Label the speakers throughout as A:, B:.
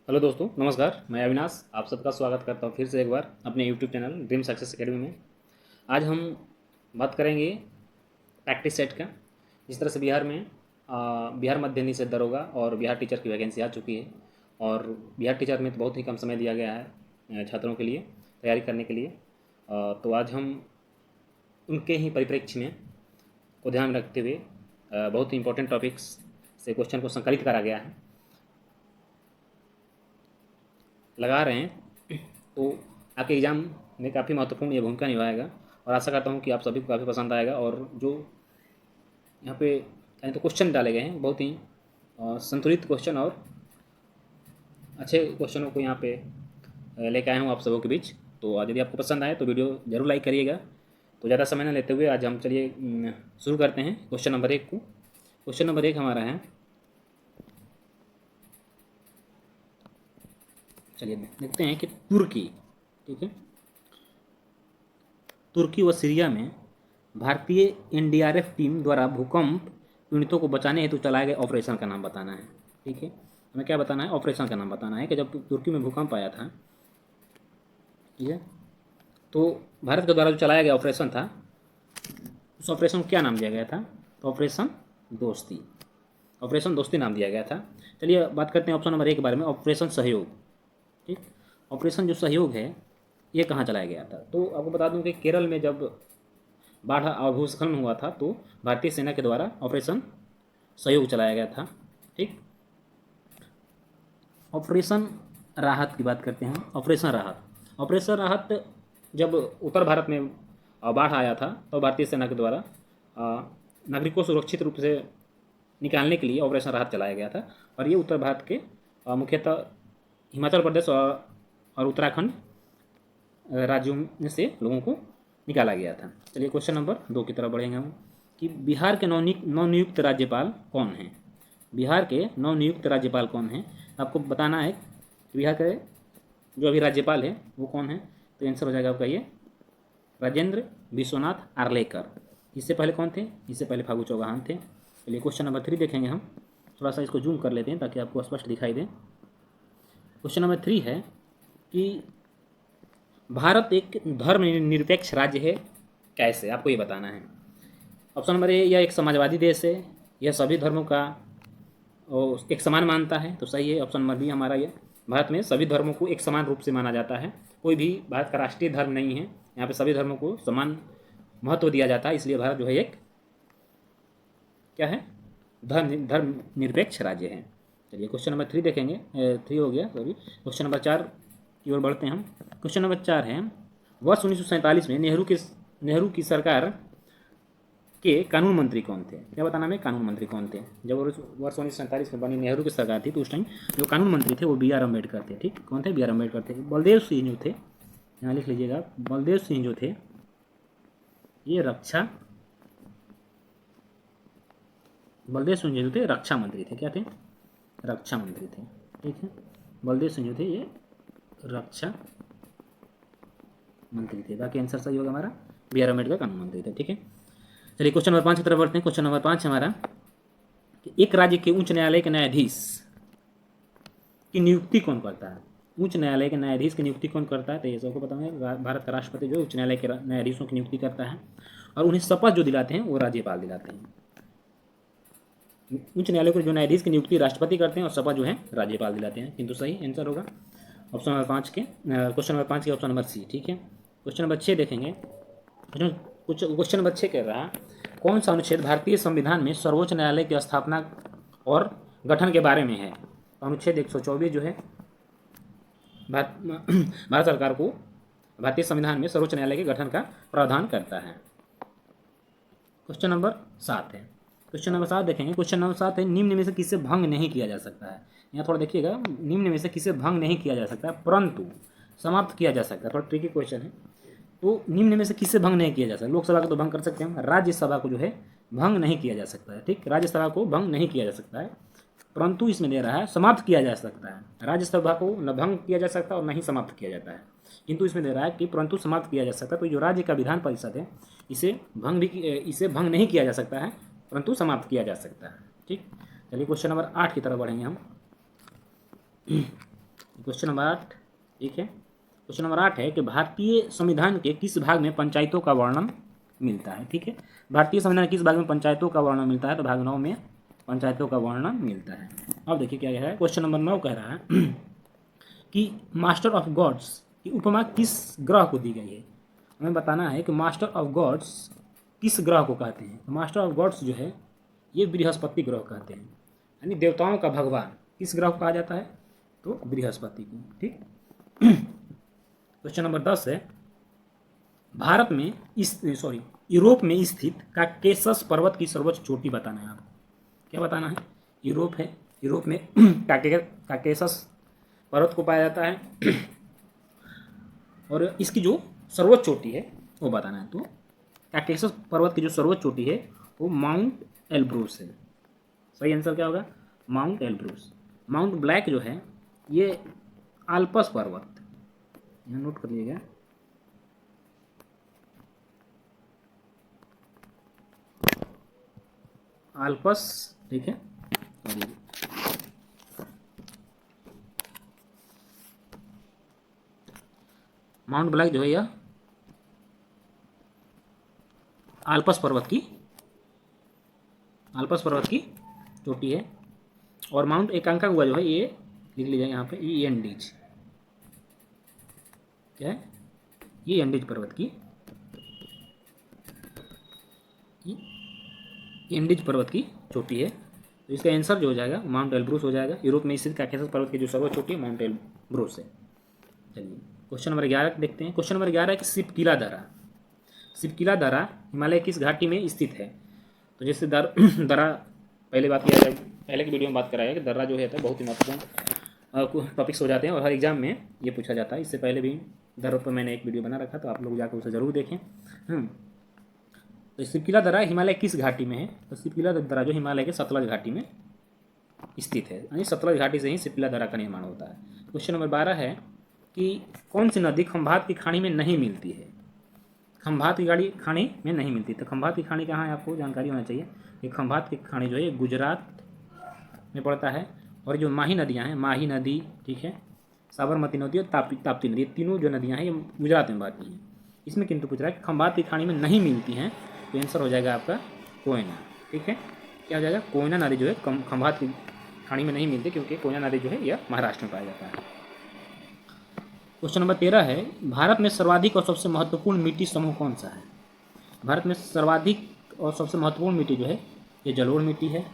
A: Hello दोस्तों, नमस्कार। मैं अविनाश आप सबका स्वागत करता हूँ फिर से एक बार अपने YouTube channel dream success academy में। आज हम बात करेंगे प्रैक्टिस सेट का। जिस तरह से बिहार मध्य निषेध दरोगा और बिहार टीचर की वैकेंसी आ चुकी है और बिहार टीचर में तो बहुत ही कम समय दिया गया है छात्रों के लिए तैयारी करने के लिए। तो आज हम उनके ही परिप्रेक्ष्य में को ध्यान में रखते हुए बहुत ही इंपॉर्टेंट टॉपिक्स से क्वेश्चन को संकलित करा गया है, लगा रहे हैं। तो आपके एग्ज़ाम में काफ़ी महत्वपूर्ण ये भूमिका निभाएगा और आशा करता हूँ कि आप सभी को काफ़ी पसंद आएगा। और जो यहाँ पे कहें तो क्वेश्चन डाले गए हैं, बहुत ही संतुलित क्वेश्चन और अच्छे क्वेश्चनों को यहाँ पे लेके आया हूँ आप सबों के बीच। तो आज यदि आपको पसंद आए तो वीडियो ज़रूर लाइक करिएगा। तो ज़्यादा समय न लेते हुए आज हम चलिए शुरू करते हैं क्वेश्चन नंबर 1 को। क्वेश्चन नंबर 1 हमारा है, चलिए देखते हैं कि तुर्की, ठीक है, तुर्की व सीरिया में भारतीय एनडीआरएफ टीम द्वारा भूकंप पीड़ितों को बचाने हेतु चलाए गए ऑपरेशन का नाम बताना है। ठीक है, हमें क्या बताना है? ऑपरेशन का नाम बताना है कि जब तुर्की में भूकंप आया था, ठीक है, तो भारत के द्वारा जो चलाया गया ऑपरेशन था, उस ऑपरेशन को क्या नाम दिया गया था? तो ऑपरेशन दोस्ती, ऑपरेशन दोस्ती नाम दिया गया था। चलिए बात करते हैं ऑप्शन नंबर 1 के बारे में, ऑपरेशन सहयोग। ठीक, ऑपरेशन जो सहयोग है ये कहाँ चलाया गया था? तो आपको बता दूं कि केरल में जब बाढ़ भूस्खलन हुआ था तो भारतीय सेना के द्वारा ऑपरेशन सहयोग चलाया गया था। ठीक, ऑपरेशन राहत की बात करते हैं। ऑपरेशन राहत जब उत्तर भारत में बाढ़ आया था तो भारतीय सेना के द्वारा नागरिकों को सुरक्षित रूप से निकालने के लिए ऑपरेशन राहत चलाया गया था। और ये उत्तर भारत के मुख्यतः हिमाचल प्रदेश और उत्तराखंड राज्यों में से लोगों को निकाला गया था। चलिए क्वेश्चन नंबर 2 की तरफ बढ़ेंगे हम कि बिहार के नवनियुक्त राज्यपाल कौन हैं? बिहार के नवनियुक्त राज्यपाल कौन हैं? आपको बताना है कि बिहार के जो अभी राज्यपाल है वो कौन है। तो आंसर हो जाएगा आपका ये राजेंद्र विश्वनाथ आर्लेकर। इससे पहले कौन थे? इससे पहले फागू चौहान थे। चलिए क्वेश्चन नंबर 3 देखेंगे हम। थोड़ा सा इसको जूम कर लेते हैं ताकि आपको स्पष्ट दिखाई दे। क्वेश्चन नंबर 3 है कि भारत एक धर्मनिरपेक्ष राज्य है कैसे? आपको ये बताना है। ऑप्शन नंबर ए, यह एक समाजवादी देश है, यह सभी धर्मों का एक समान मानता है, तो सही है। ऑप्शन नंबर बी हमारा ये, भारत में सभी धर्मों को एक समान रूप से माना जाता है, कोई भी भारत का राष्ट्रीय धर्म नहीं है, यहाँ पे सभी धर्मों को समान महत्व दिया जाता है, इसलिए भारत जो है एक क्या है? धर्म निरपेक्ष राज्य है। चलिए क्वेश्चन नंबर 3 देखेंगे, 3 हो गया सॉरी। क्वेश्चन नंबर 4 की ओर बढ़ते हैं हम। क्वेश्चन नंबर 4 है, वर्ष 1947 में नेहरू की सरकार के कानून मंत्री कौन थे? क्या बताना में कानून मंत्री कौन थे? जब वर्ष 1947 में बनी नेहरू की सरकार थी तो उस टाइम जो कानून मंत्री थे वो बी.आर. अम्बेडकर थे। ठीक, कौन थे? बी.आर. अम्बेडकर थे। बलदेव सिंह जो थे, यहाँ लिख लीजिएगा, बलदेव सिंह जो थे ये बलदेव सिंह जो थे रक्षा मंत्री थे। क्या थे? रक्षा मंत्री थे। ठीक है, बलदेव सिंह जो थे ये रक्षा मंत्री थे। बाकी आंसर सही होगा हमारा, बी.आर. अम्बेडकर कानून मंत्री थे। ठीक है, चलिए क्वेश्चन नंबर 5 की तरफ बढ़ते हैं। क्वेश्चन नंबर 5 हमारा कि एक राज्य के उच्च न्यायालय के न्यायाधीश की नियुक्ति कौन करता है? उच्च न्यायालय के न्यायाधीश की नियुक्ति कौन करता है? तो ये सबको पता है, भारत का राष्ट्रपति जो उच्च न्यायालय के न्यायाधीशों की नियुक्ति करता है और उन्हें शपथ जो दिलाते हैं वो राज्यपाल दिलाते हैं। उच्च न्यायालय को जो न्यायाधीश की नियुक्ति राष्ट्रपति करते हैं और शपथ जो है राज्यपाल दिलाते हैं। किंतु सही आंसर होगा ऑप्शन नंबर 5 के, क्वेश्चन नंबर 5 के ऑप्शन नंबर सी। ठीक है, क्वेश्चन नंबर 6 देखेंगे। क्वेश्चन नंबर 6 कह रहा है, कौन सा अनुच्छेद भारतीय संविधान में सर्वोच्च न्यायालय की स्थापना और गठन के बारे में है? तो अनुच्छेद 124 जो है भारत सरकार को भारतीय संविधान में सर्वोच्च न्यायालय के गठन का प्रावधान करता है। क्वेश्चन नंबर 7 है, क्वेश्चन नंबर 7 देखेंगे। क्वेश्चन नंबर 7 है, निम्न में से किसे भंग नहीं किया जा सकता है? यहाँ थोड़ा देखिएगा, निम्न में से किसे भंग नहीं किया जा सकता है परंतु समाप्त किया जा सकता है। थोड़ा ट्रिकी क्वेश्चन है। तो निम्न में से किसे भंग नहीं किया जा सकता? लोकसभा को तो भंग कर सकते हैं, राज्यसभा को जो है भंग नहीं किया जा सकता है। ठीक, राज्यसभा को भंग नहीं किया जा सकता है, परंतु इसमें दे रहा है समाप्त किया जा सकता है। राज्यसभा को न भंग किया जा सकता और न ही समाप्त किया जाता है, किंतु इसमें दे रहा है कि परंतु समाप्त किया जा सकता है। तो जो राज्य का विधान परिषद है इसे भंग नहीं किया जा सकता है परंतु समाप्त किया जा सकता है। ठीक, चलिए क्वेश्चन नंबर 8 की तरफ बढ़ेंगे हम। क्वेश्चन नंबर 8, ठीक है। क्वेश्चन नंबर 8 है कि भारतीय संविधान के किस भाग में पंचायतों का वर्णन मिलता है, ठीक है। भारतीय संविधान के किस भाग में पंचायतों का वर्णन मिलता है, तो भाग 9 में पंचायतों का वर्णन मिलता है। अब देखिए क्या है, क्वेश्चन नंबर 9 कह रहा है कि मास्टर ऑफ गॉड्स की उपमा किस ग्रह को दी गई है। हमें बताना है कि मास्टर ऑफ गॉड्स किस ग्रह को कहते हैं। मास्टर ऑफ गॉड्स जो है ये बृहस्पति ग्रह कहते हैं, यानी देवताओं का भगवान किस ग्रह को कहा जाता है, तो बृहस्पति को, ठीक। क्वेश्चन नंबर 10 है, भारत में यूरोप में स्थित काकेशस पर्वत की सर्वोच्च चोटी बताना है आपको। क्या बताना है, यूरोप है, यूरोप में काकेशस पर्वत को पाया जाता है और इसकी जो सर्वोच्च चोटी है वो बताना है। तो काकेशस पर्वत की जो सर्वोच्च चोटी है वो माउंट एल्ब्रूस है। सही आंसर क्या होगा, माउंट एल्ब्रूस। माउंट ब्लैक जो है ये आल्पस पर्वत, यहाँ नोट कर लीजिएगा, आल्पस, ठीक है। माउंट ब्लैक जो है यह आल्पस पर्वत की चोटी है। और माउंट एकांकागुआ जो है ये लिख लीजिए यहाँ पे, ये एंडीज, क्या है, ये एंडीज पर्वत की, एंडीज पर्वत की चोटी है। तो इसका आंसर जो हो जाएगा माउंट एल्ब्रूस हो जाएगा। यूरोप में स्थित काकेशस पर्वत की जो सर्वोच्च चोटी है माउंट एल्ब्रूस है। चलिए क्वेश्चन नंबर 11 देखते हैं। क्वेश्चन नंबर 11 है कि सिपकिला दर्रा, सिपकिला दर्रा हिमालय किस घाटी में स्थित है। तो जैसे दर्रा पहले बात किया, पहले की वीडियो में बात कराया कि दर्रा जो है तो बहुत ही महत्वपूर्ण टॉपिक्स हो जाते हैं और हर एग्जाम में ये पूछा जाता है। इससे पहले भी दर्रा पर मैंने एक वीडियो बना रखा, तो आप लोग जाकर उसे ज़रूर देखें। तो सिपकिला दर्रा हिमालय किस घाटी में है, तो सिपकिला दर्रा जो हिमालय के सतलज घाटी में स्थित है, यानी सतलज घाटी से ही सिपकिला दर्रा का निर्माण होता है। क्वेश्चन नंबर 12 है कि कौन सी नदी खंभात की खाड़ी में नहीं मिलती है। खंभात की खाड़ी में नहीं मिलती, तो खंभात की खाड़ी कहाँ है आपको जानकारी होना चाहिए कि खंभात की खाड़ी जो है गुजरात में पड़ता है। और जो माही नदियाँ हैं, माही नदी, ठीक है, साबरमती नदी और ताप्ती नदी, ये तीनों जो नदियाँ हैं ये गुजरात में बहती हैं। इसमें किंतु पूछ रहा है कि खंभात की खाड़ी में नहीं मिलती हैं, तो आंसर हो जाएगा आपका कोयना, ठीक है। क्या हो जाएगा, कोयना नदी जो है खंभात की खाड़ी में नहीं मिलती, क्योंकि कोयना नदी जो है यह महाराष्ट्र में पाया जाता है। क्वेश्चन नंबर 13 है, भारत में सर्वाधिक और सबसे महत्वपूर्ण मिट्टी समूह कौन सा है। भारत में सर्वाधिक और सबसे महत्वपूर्ण मिट्टी जो है ये जलोढ़ मिट्टी है।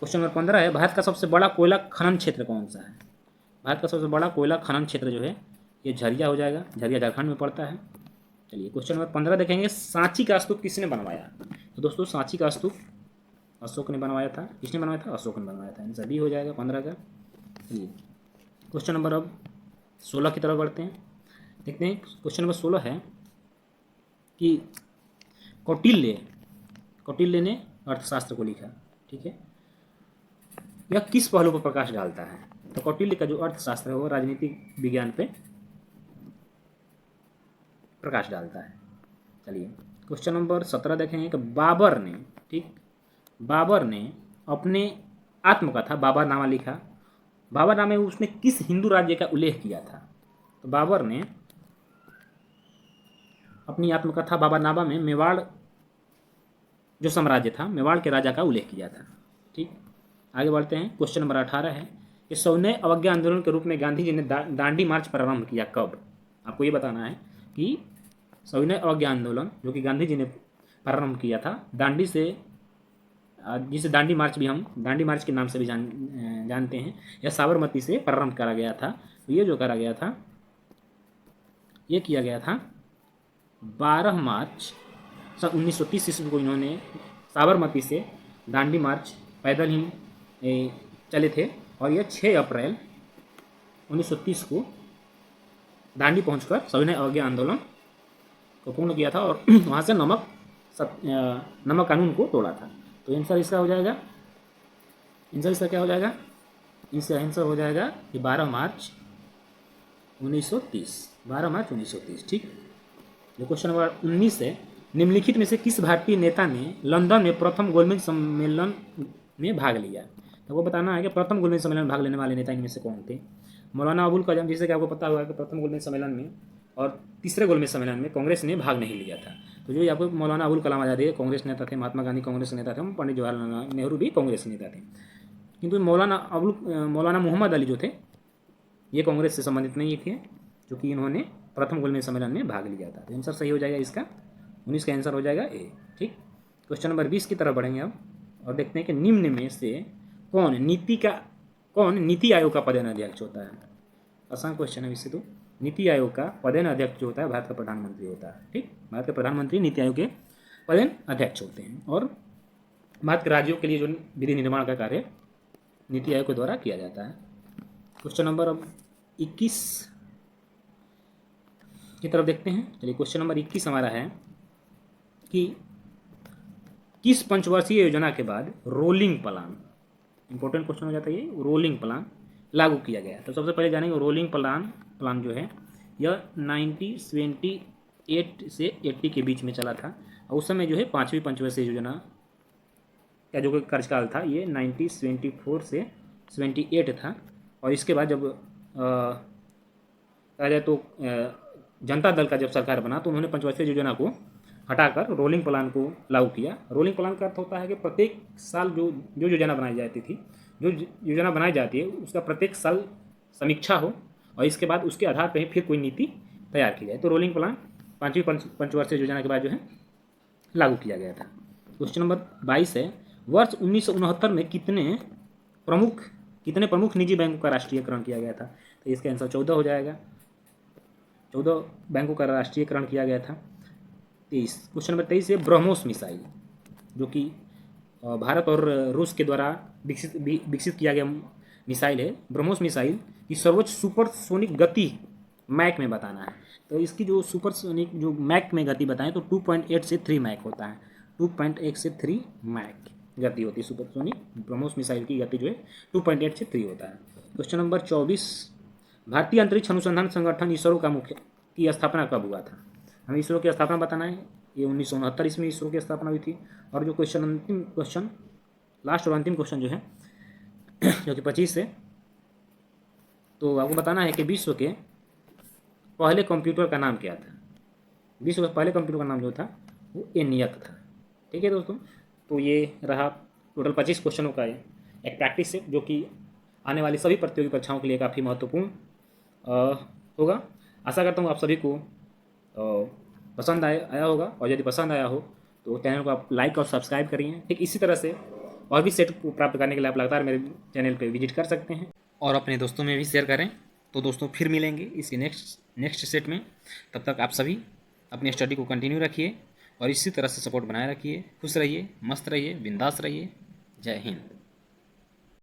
A: क्वेश्चन नंबर 15 है, भारत का सबसे बड़ा कोयला खनन क्षेत्र कौन सा है। भारत का सबसे बड़ा कोयला खनन क्षेत्र जो है ये झरिया हो जाएगा, झरिया झारखंड में पड़ता है। चलिए क्वेश्चन नंबर 15 देखेंगे, सांची का स्तूप किसने बनवाया। तो दोस्तों सांची का स्तूप अशोक ने बनवाया था। किसने बनवाया था, अशोक ने बनवाया था। आंसर डी हो जाएगा 15 का। चलिए क्वेश्चन नंबर अब 16 की तरफ बढ़ते हैं, देखते हैं। क्वेश्चन नंबर 16 है कि कौटिल्य ने अर्थशास्त्र को लिखा, ठीक है, यह किस पहलू पर प्रकाश डालता है। तो कौटिल्य का जो अर्थशास्त्र है वो राजनीतिक विज्ञान पे प्रकाश डालता है। चलिए क्वेश्चन नंबर 17 देखेंगे कि बाबर ने अपने आत्मकथा बाबरनामा लिखा। बाबरनामा में उसने किस हिंदू राज्य का उल्लेख किया था। तो बाबर ने अपनी आत्मकथा बाबरनामा में मेवाड़ जो साम्राज्य था, मेवाड़ के राजा का उल्लेख किया था, ठीक। आगे बढ़ते हैं। क्वेश्चन नंबर 18 है कि सविनय अवज्ञा आंदोलन के रूप में गांधी जी ने दांडी मार्च प्रारंभ किया कब। आपको ये बताना है कि सविनय अवज्ञा आंदोलन जो कि गांधी जी ने प्रारंभ किया था दांडी से, जिसे दांडी मार्च भी हम दांडी मार्च के नाम से भी जानते हैं, यह साबरमती से प्रारंभ करा गया था। तो ये जो करा गया था, ये किया गया था 12 मार्च सन 1930 ईस्वी को। इन्होंने साबरमती से दांडी मार्च पैदल ही चले थे और यह 6 अप्रैल 1930 को दांडी पहुंचकर सविनय अवज्ञा आंदोलन को पूर्ण किया था और वहाँ से नमक कानून को तोड़ा था। तो आंसर इसका हो जाएगा, आंसर इसका क्या हो जाएगा, इसका आंसर हो जाएगा कि 12 मार्च 1930, ठीक। जो क्वेश्चन नंबर 19 है, निम्नलिखित में से किस भारतीय नेता ने लंदन में प्रथम गोलमेज सम्मेलन में भाग लिया। आपको बताना है कि प्रथम गोलमेज सम्मेलन में भाग लेने वाले नेता इनमें से कौन थे। मौलाना अबुल कलाम, जैसे कि आपको पता होगा कि प्रथम गोलमेज सम्मेलन में और तीसरे गोलमेज सम्मेलन में कांग्रेस ने भाग नहीं लिया था। तो जो आपको मौलाना अबुल कलाम आज़ाद है कांग्रेस नेता थे, महात्मा गांधी कांग्रेस नेता थे, पंडित जवाहरलाल नेहरू भी कांग्रेस नेता थे। किंतु मौलाना मोहम्मद अली जो थे ये कांग्रेस से संबंधित नहीं थे, क्योंकि इन्होंने प्रथम गोलमेज सम्मेलन में भाग लिया था। तो आंसर सही हो जाएगा इसका 19 का आंसर हो जाएगा ए। ठीक, क्वेश्चन नंबर 20 की तरफ बढ़ेंगे अब और देखते हैं कि निम्न में से कौन नीति आयोग का पदेन अध्यक्ष होता है। आसान क्वेश्चन है वैसे तो। नीति आयोग का पदेन अध्यक्ष जो होता है भारत का प्रधानमंत्री होता है। ठीक, भारत के प्रधानमंत्री नीति आयोग के पदेन अध्यक्ष होते हैं और भारत के राज्यों के लिए जो विधि निर्माण का कार्य नीति आयोग के द्वारा किया जाता है। क्वेश्चन नंबर अब 21 की तरफ देखते हैं। चलिए, क्वेश्चन नंबर 21 हमारा है कि किस पंचवर्षीय योजना के बाद रोलिंग प्लान, इंपॉर्टेंट क्वेश्चन हो जाता है ये, रोलिंग प्लान लागू किया गया। तो सबसे पहले जानेंगे रोलिंग प्लान जो है यह 1978 से 80 के बीच में चला था और उस समय जो है 5वीं पंचवर्षीय योजना का जो कार्यकाल था ये 1974 से 78 था। और इसके बाद जब कहा जाए तो जनता दल का जब सरकार बना तो उन्होंने पंचवर्षीय योजना को हटाकर रोलिंग प्लान को लागू किया। रोलिंग प्लान का अर्थ होता है कि प्रत्येक साल जो योजना बनाई जाती थी, जो योजना बनाई जाती है उसका प्रत्येक साल समीक्षा हो और इसके बाद उसके आधार पर फिर कोई नीति तैयार की जाए। तो रोलिंग प्लान 5वीं पंचवर्षीय योजना के बाद जो है लागू किया गया था। क्वेश्चन नंबर 22 है, वर्ष 1969 में कितने प्रमुख निजी बैंकों का राष्ट्रीयकरण किया गया था। तो इसका आंसर 14 हो जाएगा। 14 बैंकों का राष्ट्रीयकरण किया गया था। 23, क्वेश्चन नंबर 23 है, ब्रह्मोस मिसाइल जो कि भारत और रूस के द्वारा विकसित किया गया मिसाइल है। ब्रह्मोस मिसाइल की सर्वोच्च सुपरसोनिक गति मैक में बताना है। तो इसकी जो सुपरसोनिक जो मैक में गति बताएं तो 2.8 से 3 मैक होता है। 2.8 से 3 मैक गति होती है सुपरसोनिक। ब्रह्मोस मिसाइल की गति जो है 2.8 से 3 होता है। क्वेश्चन नंबर 24, भारतीय अंतरिक्ष अनुसंधान संगठन इसरो की स्थापना कब हुआ था। हमें इसरो की स्थापना बताना है। ये 1969 ईस्वी में इसरो की स्थापना हुई थी। और जो लास्ट और अंतिम क्वेश्चन जो है जो कि 25 है, तो आपको बताना है कि विश्व के पहले कंप्यूटर का नाम क्या था। विश्व के पहले कंप्यूटर का नाम जो था वो ENIAC था। ठीक है दोस्तों, तो ये रहा टोटल 25 क्वेश्चनों का एक प्रैक्टिस सेट जो कि आने वाली सभी प्रतियोगी परीक्षाओं के लिए काफ़ी महत्वपूर्ण होगा। आशा करता हूँ आप सभी को पसंद आया होगा और यदि पसंद आया हो तो चैनल को आप लाइक और सब्सक्राइब करिए। ठीक इसी तरह से और भी सेट को प्राप्त करने के लिए आप लगातार मेरे चैनल पर विजिट कर सकते हैं और अपने दोस्तों में भी शेयर करें। तो दोस्तों फिर मिलेंगे इसी नेक्स्ट सेट में। तब तक आप सभी अपनी स्टडी को कंटिन्यू रखिए और इसी तरह से सपोर्ट बनाए रखिए। खुश रहिए, मस्त रहिए, बिंदास रहिए। जय हिंद।